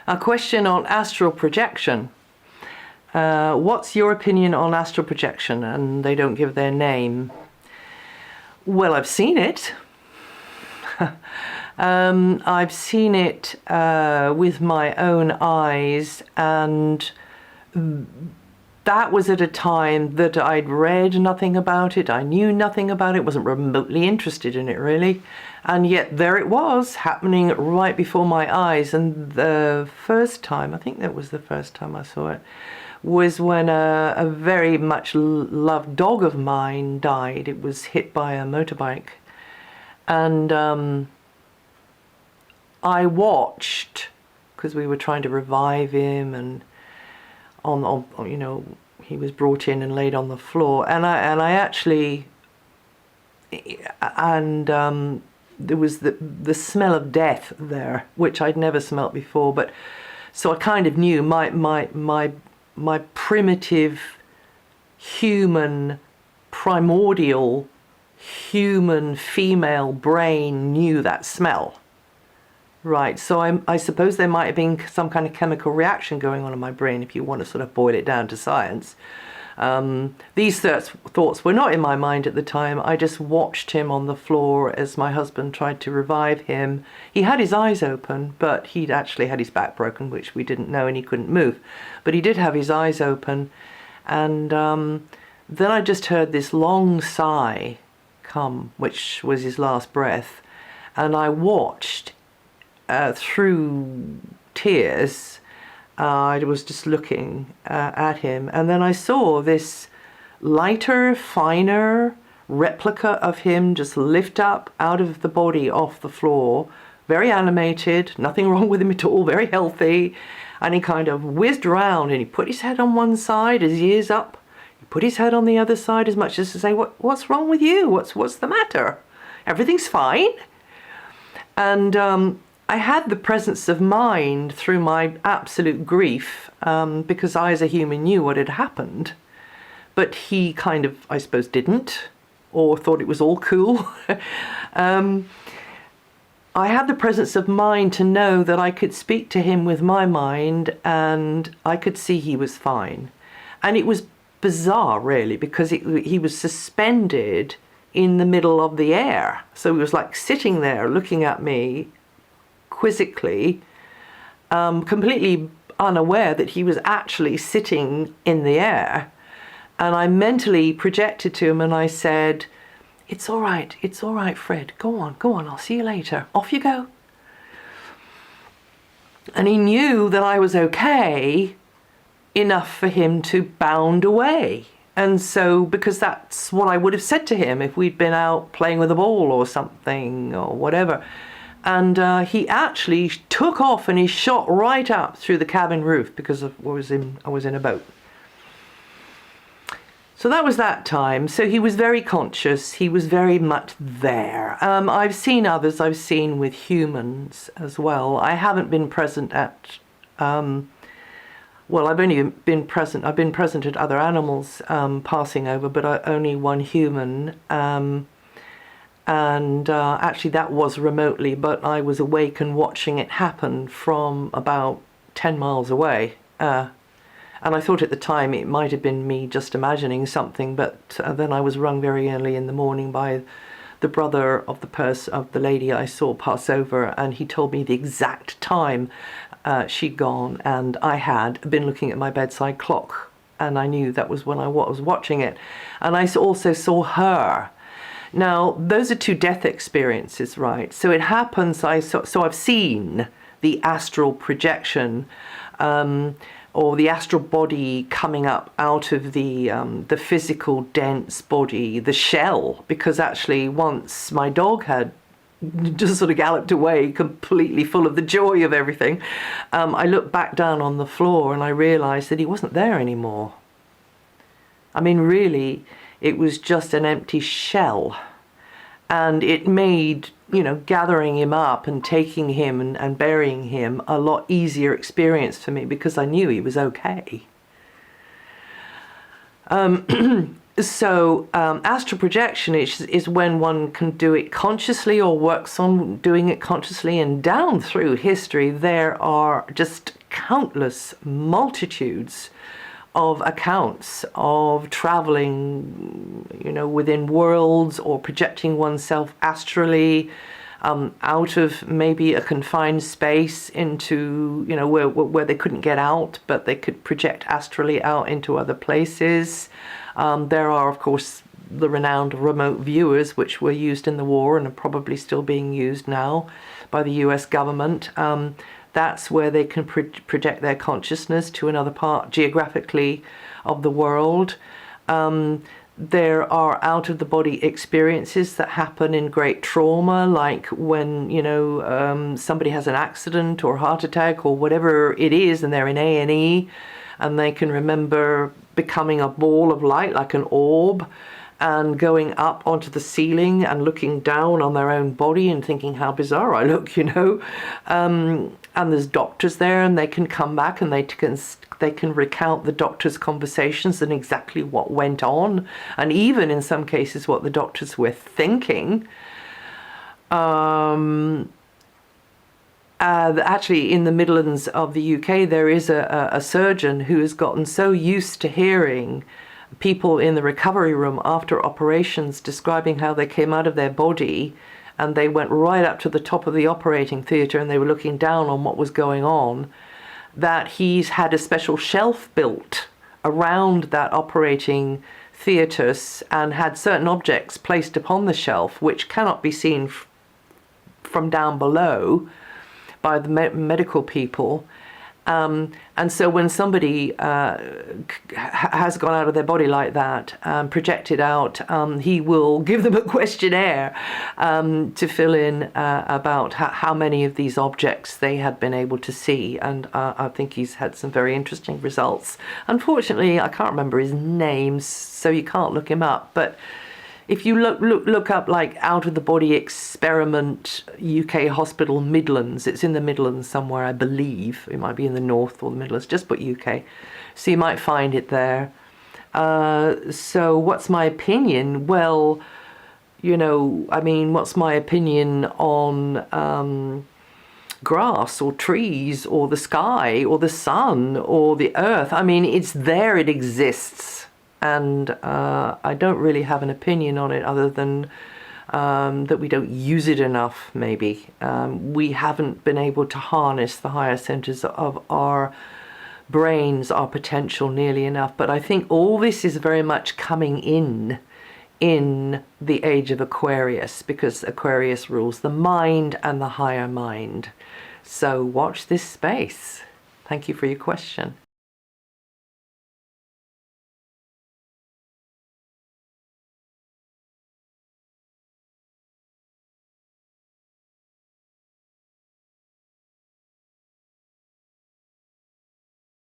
A question on astral projection. What's your opinion on astral projection? And they don't give their name. Well, I've seen it. I've seen it with my own eyes, and that was at a time that I'd read nothing about it. I knew nothing about it, wasn't remotely interested in it really. And yet there it was, happening right before my eyes. And the first time, I think that was the first time I saw it, was when a very much loved dog of mine died. It was hit by a motorbike. And I watched, because we were trying to revive him, and you know, he was brought in and laid on the floor, and I actually, and there was the smell of death there, which I'd never smelt before. But so I kind of knew my primitive human, primordial human female brain knew that smell. Right, so I suppose there might have been some kind of chemical reaction going on in my brain, if you want to sort of boil it down to science. These thoughts were not in my mind at the time. I just watched him on the floor as my husband tried to revive him. He had his eyes open, but he'd actually had his back broken, which we didn't know, and he couldn't move. But he did have his eyes open, and then I just heard this long sigh come, which was his last breath, and I watched through tears. I was just looking at him, and then I saw this lighter, finer replica of him just lift up out of the body off the floor, very animated, nothing wrong with him at all, very healthy. And he kind of whizzed around, and he put his head on one side, his ears up, he put his head on the other side, as much as to say, what's wrong with you? What's the matter? Everything's fine. And I had the presence of mind through my absolute grief, because I as a human knew what had happened, but he kind of, I suppose, didn't, or thought it was all cool. I had the presence of mind to know that I could speak to him with my mind, and I could see he was fine. And it was bizarre, really, because he was suspended in the middle of the air. So he was like sitting there looking at me quizzically, completely unaware that he was actually sitting in the air. And I mentally projected to him, and I said, it's all right, Fred, go on, I'll see you later, off you go. And he knew that I was okay enough for him to bound away. And so, because that's what I would have said to him if we'd been out playing with a ball or something or whatever. And he actually took off, and he shot right up through the cabin roof, because I was in a boat. So that was that time. So he was very conscious. He was very much there. I've seen others. I've seen with humans as well. I haven't been present at. Well, I've only been present. I've been present at other animals passing over, but only one human. And actually that was remotely, but I was awake and watching it happen from about 10 miles away. And I thought at the time it might have been me just imagining something, but then I was rung very early in the morning by the brother of the lady I saw pass over, and he told me the exact time she'd gone, and I had been looking at my bedside clock, and I knew that was when I was watching it. And I also saw her. Now, those are two death experiences, right? So it happens, so I've seen the astral projection, or the astral body coming up out of the physical dense body, the shell, because actually once my dog had just sort of galloped away completely full of the joy of everything, I looked back down on the floor and I realized that he wasn't there anymore. I mean, really, it was just an empty shell. And it made, you know, gathering him up and taking him and burying him a lot easier experience for me, because I knew he was okay. So astral projection is when one can do it consciously or works on doing it consciously. And down through history, there are just countless multitudes of accounts of traveling, within worlds or projecting oneself astrally out of maybe a confined space into, where they couldn't get out, but they could project astrally out into other places. There are, of course, the renowned remote viewers, which were used in the war and are probably still being used now by the US government. That's where they can project their consciousness to another part geographically of the world. There are out-of-the-body experiences that happen in great trauma, like when, somebody has an accident or heart attack or whatever it is, and they're in A&E, and they can remember becoming a ball of light, like an orb, and going up onto the ceiling and looking down on their own body and thinking how bizarre I look, and there's doctors there, and they can come back and they can recount the doctors' conversations and exactly what went on, and even in some cases what the doctors were thinking. Actually, in the Midlands of the UK, there is a surgeon who has gotten so used to hearing people in the recovery room after operations describing how they came out of their body and they went right up to the top of the operating theatre and they were looking down on what was going on, that he's had a special shelf built around that operating theatre and had certain objects placed upon the shelf which cannot be seen from down below by the medical people. And so when somebody has gone out of their body like that, projected out, he will give them a questionnaire to fill in about how many of these objects they had been able to see. And I think he's had some very interesting results. Unfortunately, I can't remember his name, so you can't look him up. But if you look up like out of the body experiment UK hospital Midlands, it's in the Midlands somewhere, I believe. It might be in the north or the Midlands, just put UK. So you might find it there. So what's my opinion? Well, what's my opinion on grass or trees or the sky or the sun or the earth? It's there, it exists. And I don't really have an opinion on it other than that we don't use it enough, maybe. We haven't been able to harness the higher centers of our brains, our potential nearly enough. But I think all this is very much coming in the age of Aquarius, because Aquarius rules the mind and the higher mind. So watch this space. Thank you for your question.